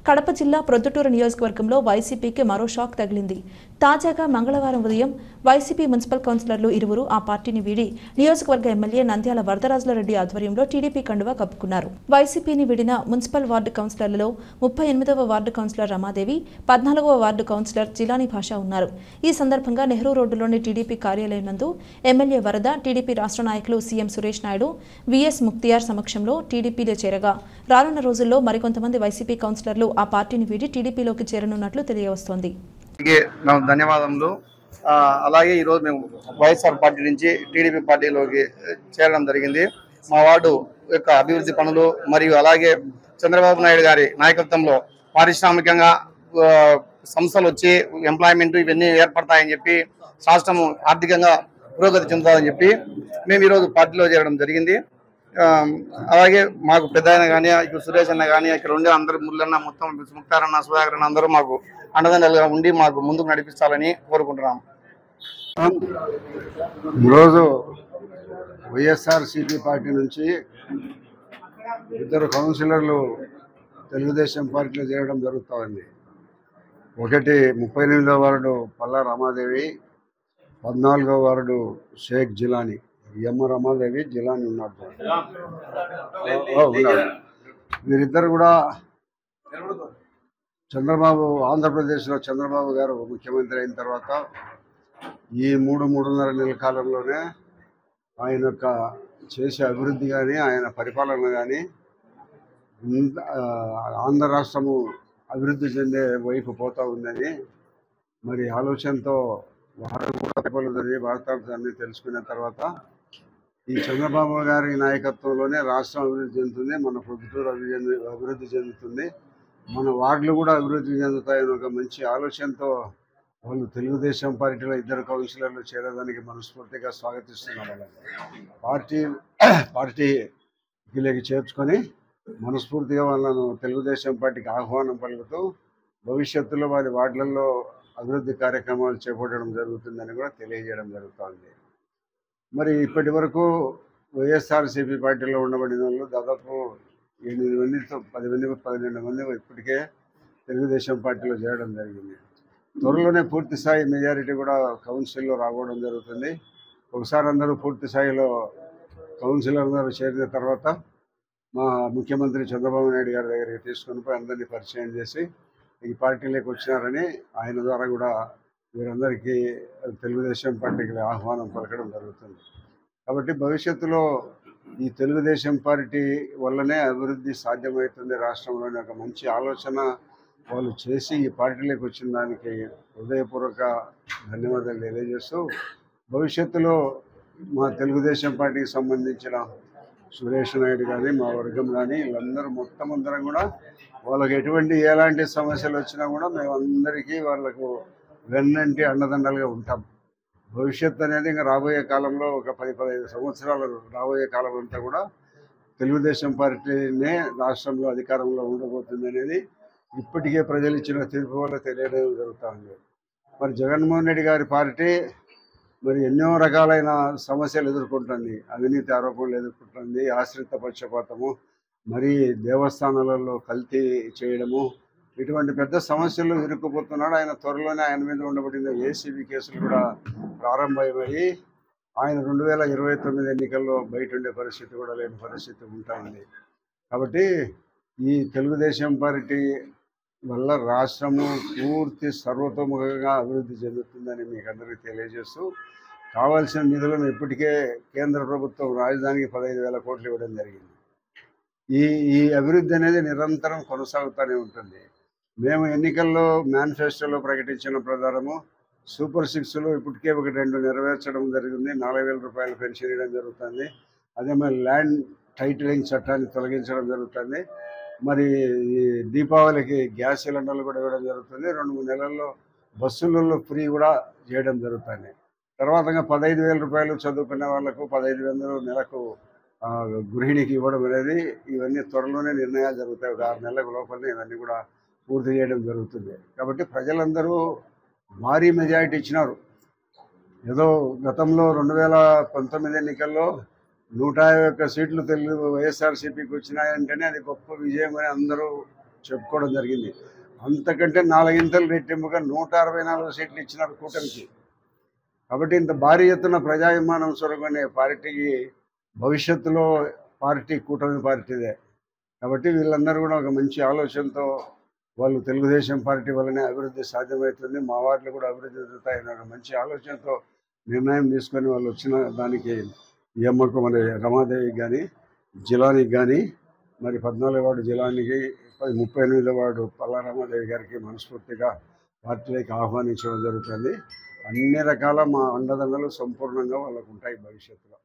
కడప జిల్లా ప్రొద్దుటూరు నియోజకవర్గంలో వైసీపీకి మరో షాక్ తగిలింది. తాజాగా మంగళవారం ఉదయం వైసీపీ మున్సిపల్ కౌన్సిలర్లు ఇరువురు ఆ పార్టీని వీడి నియోజకవర్గ ఎమ్మెల్యే నంద్యాల వరదరాజులరెడ్డి ఆధ్వర్యంలో టీడీపీ కండువా కప్పుకున్నారు. వైసీపీని వీడిన మున్సిపల్ వార్డు కౌన్సిలర్లలో 38వ వార్డు కౌన్సిలర్ రమాదేవి, 14వ వార్డు కౌన్సిలర్ జిలానీ భాష ఉన్నారు. ఈ సందర్భంగా నెహ్రూ రోడ్డులోని టీడీపీ కార్యాలయం నందు ఎమ్మెల్యే వరద, టీడీపీ రాష్ట్ర నాయకులు సీఎం సురేష్ నాయుడు, విఎస్ ముక్తియార్ సమక్షంలో టీడీపీలో చేరగా రానున్న రోజుల్లో మరికొంతమంది వైసీపీ కౌన్సిలర్లు ఆ పార్టీని వీడి టీడీపీలోకి చేరనున్నట్లు తెలియవస్తోంది. ధన్యవాదములు. అలాగే ఈరోజు మేము వైఎస్ఆర్ పార్టీ నుంచి టీడీపీ పార్టీలోకి చేరడం జరిగింది. మా వార్డు యొక్క అభివృద్ధి పనులు మరియు అలాగే చంద్రబాబు నాయుడు గారి నాయకత్వంలో పారిశ్రామికంగా సంస్థలు వచ్చి ఎంప్లాయ్మెంట్ ఇవన్నీ ఏర్పడతాయని చెప్పి రాష్ట్రము ఆర్థికంగా పురోగతి చెందుతాయని చెప్పి మేము ఈరోజు పార్టీలో చేరడం జరిగింది. అలాగే మాకు పెద్ద ఆయన కానీ ఇప్పుడు సురేష్ అన్న కానీ ఇక్కడ ఉండే అందరూ ముళ్ళన్న మొత్తం ముక్తారన్న సుధాకర్ అన్న అందరూ మాకు అండదండలుగా ఉండి మాకు ముందుకు నడిపించాలని కోరుకుంటున్నాం. ఈరోజు వైఎస్ఆర్సీపీ పార్టీ నుంచి ఇద్దరు కౌన్సిలర్లు తెలుగుదేశం పార్టీలో చేరడం జరుగుతుంది. ఒకటి 38వ వార్డు పల్లా రమాదేవి, 14వ వార్డు షేక్ జిలానీ. ఎమ్మ రమాదేవి, జిలానీ ఉన్నాడు. వీరిద్దరు కూడా ఆంధ్రప్రదేశ్లో చంద్రబాబు గారు ముఖ్యమంత్రి అయిన తర్వాత ఈ 3-3.5 నెలల కాలంలోనే ఆయన యొక్క చేసే అభివృద్ధి కానీ ఆయన పరిపాలన కానీ ఆంధ్ర రాష్ట్రము అభివృద్ధి చెందే వైపు పోతూ ఉందని మరి ఆలోచనతో వారు కూడా వార్తాన్ని తెలుసుకున్న తర్వాత ఈ చంద్రబాబు గారి నాయకత్వంలోనే రాష్ట్రం అభివృద్ధి చెందుతుంది, మన ప్రొద్దుటూరు అభివృద్ధి చెందుతుంది, మన వార్డులు కూడా అభివృద్ధి చెందుతాయని ఒక మంచి ఆలోచనతో వాళ్ళు తెలుగుదేశం పార్టీలో ఇద్దరు కౌన్సిలర్లు చేరడానికి మనస్ఫూర్తిగా స్వాగతిస్తున్నాం. పార్టీకి చేర్చుకొని మనస్ఫూర్తిగా వాళ్ళను తెలుగుదేశం పార్టీకి ఆహ్వానం పలుకుతూ భవిష్యత్తులో వారి వార్డులలో అభివృద్ధి కార్యక్రమాలు చేపట్టడం జరుగుతుందని కూడా తెలియజేయడం జరుగుతుంది. మరి ఇప్పటి వరకు వైఎస్ఆర్సీపీ పార్టీలో ఉండబడిన వాళ్ళు దాదాపు 8 మందితో 12 మంది ఇప్పటికే తెలుగుదేశం పార్టీలో చేరడం జరిగింది. త్వరలోనే పూర్తి స్థాయి మెజారిటీ కూడా కౌన్సిల్లో రావడం జరుగుతుంది. ఒకసారి అందరూ పూర్తి స్థాయిలో కౌన్సిలర్ అందరూ చేరిన తర్వాత మా ముఖ్యమంత్రి చంద్రబాబు నాయుడు గారి దగ్గరికి తీసుకొని పోయి అందరినీ పరిచయం చేసి ఈ పార్టీలోకి వచ్చినారని ఆయన ద్వారా కూడా వీరందరికీ తెలుగుదేశం పార్టీకి ఆహ్వానం పలకడం జరుగుతుంది. కాబట్టి భవిష్యత్తులో ఈ తెలుగుదేశం పార్టీ వల్లనే అభివృద్ధి సాధ్యమవుతుంది రాష్ట్రంలోని ఒక మంచి ఆలోచన వాళ్ళు చేసి ఈ పార్టీలోకి వచ్చిన దానికి హృదయపూర్వక ధన్యవాదాలు తెలియజేస్తూ భవిష్యత్తులో మా తెలుగుదేశం పార్టీకి సంబంధించిన సురేష్ నాయుడు కానీ మా వర్గం కానీ వీళ్ళందరూ మొత్తం అందరం కూడా వాళ్ళకి ఎలాంటి సమస్యలు వచ్చినా కూడా మేమందరికీ వాళ్ళకు వెన్నంటి అండదండలుగా ఉంటాం. భవిష్యత్తు అనేది ఇంకా రాబోయే కాలంలో ఒక 10-15 సంవత్సరాలు రాబోయే కాలం అంతా కూడా తెలుగుదేశం పార్టీనే రాష్ట్రంలో అధికారంలో ఉండబోతుంది అనేది ఇప్పటికే ప్రజలు ఇచ్చిన తీర్పు వల్ల తెలియడం జరుగుతుంది. మరి జగన్మోహన్ రెడ్డి గారి పార్టీ మరి ఎన్నో రకాలైన సమస్యలు ఎదుర్కొంటుంది, అవినీతి ఆరోపణలు ఎదుర్కొంటుంది, ఆశ్రిత పక్షపాతము, మరి దేవస్థానాలలో కల్తీ చేయడము, ఇటువంటి పెద్ద సమస్యలు ఇరుక్కుపోతున్నాడు. ఆయన త్వరలోనే ఆయన మీద ఉండబడిన ఏసీబీ కేసులు కూడా ప్రారంభమయ్యి ఆయన 2029 ఎన్నికల్లో బయట ఉండే పరిస్థితి కూడా లేని పరిస్థితి ఉంటుంది. కాబట్టి ఈ తెలుగుదేశం పార్టీ వల్ల రాష్ట్రము పూర్తి సర్వతోముఖంగా అభివృద్ధి చెందుతుందని మీకు అందరికీ తెలియజేస్తూ కావాల్సిన నిధులను ఇప్పటికే కేంద్ర ప్రభుత్వం రాజధానికి 15,000 కోట్లు ఇవ్వడం జరిగింది. ఈ అభివృద్ధి అనేది నిరంతరం కొనసాగుతూనే ఉంటుంది. మేము ఎన్నికల్లో మేనిఫెస్టోలో ప్రకటించిన ప్రకారము సూపర్ 6లో ఇప్పటికే 1-2 నెరవేర్చడం జరిగింది. 4,000 రూపాయలు పెన్షన్ ఇవ్వడం జరుగుతుంది. అదే మరి ల్యాండ్ టైటిలింగ్ చట్టాన్ని తొలగించడం జరుగుతుంది. మరి ఈ దీపావళికి గ్యాస్ సిలిండర్లు కూడా ఇవ్వడం జరుగుతుంది. 2-3 నెలల్లో బస్సులలో ఫ్రీ కూడా చేయడం జరుగుతుంది. తర్వాత 15,000 రూపాయలు చదువుకునే వాళ్ళకు 15,000 నెలకు గృహిణికి ఇవ్వడం అనేది ఇవన్నీ త్వరలోనే నిర్ణయాలు జరుగుతాయి. 6 నెలల లోపలనే ఇవన్నీ కూడా పూర్తి చేయడం జరుగుతుంది. కాబట్టి ప్రజలందరూ భారీ మెజారిటీ ఇచ్చినారు. ఏదో గతంలో 2019 ఎన్నికల్లో 151 సీట్లు వైఎస్ఆర్సీపీకి వచ్చినాయంటేనే అది గొప్ప విజయం అని అందరూ చెప్పుకోవడం జరిగింది. అంతకంటే 4 రెట్టింపుగా 164 సీట్లు ఇచ్చినారు కూటమికి. కాబట్టి ఇంత భారీ ఎత్తున ప్రజాభిమానం సొరగొనే పార్టీకి భవిష్యత్తులో పార్టీ కూటమి పార్టీదే. కాబట్టి వీళ్ళందరూ కూడా ఒక మంచి ఆలోచనతో వాళ్ళు తెలుగుదేశం పార్టీ వల్లనే అభివృద్ధి సాధ్యమవుతుంది, మా వార్డులు కూడా అభివృద్ధి జరుగుతాయని ఒక మంచి ఆలోచనతో నిర్ణయం తీసుకొని వాళ్ళు వచ్చిన దానికి ఈ అమ్మకు మరి రమాదేవికి కానీ, జిలానికి కానీ, మరి 14వ వార్డు జిలానికి, 38వ వార్డు పల్లా రమాదేవి గారికి మనస్ఫూర్తిగా పార్టీలోకి ఆహ్వానించడం జరుగుతుంది. అన్ని రకాల మా అండదండలు సంపూర్ణంగా వాళ్ళకు ఉంటాయి భవిష్యత్తులో.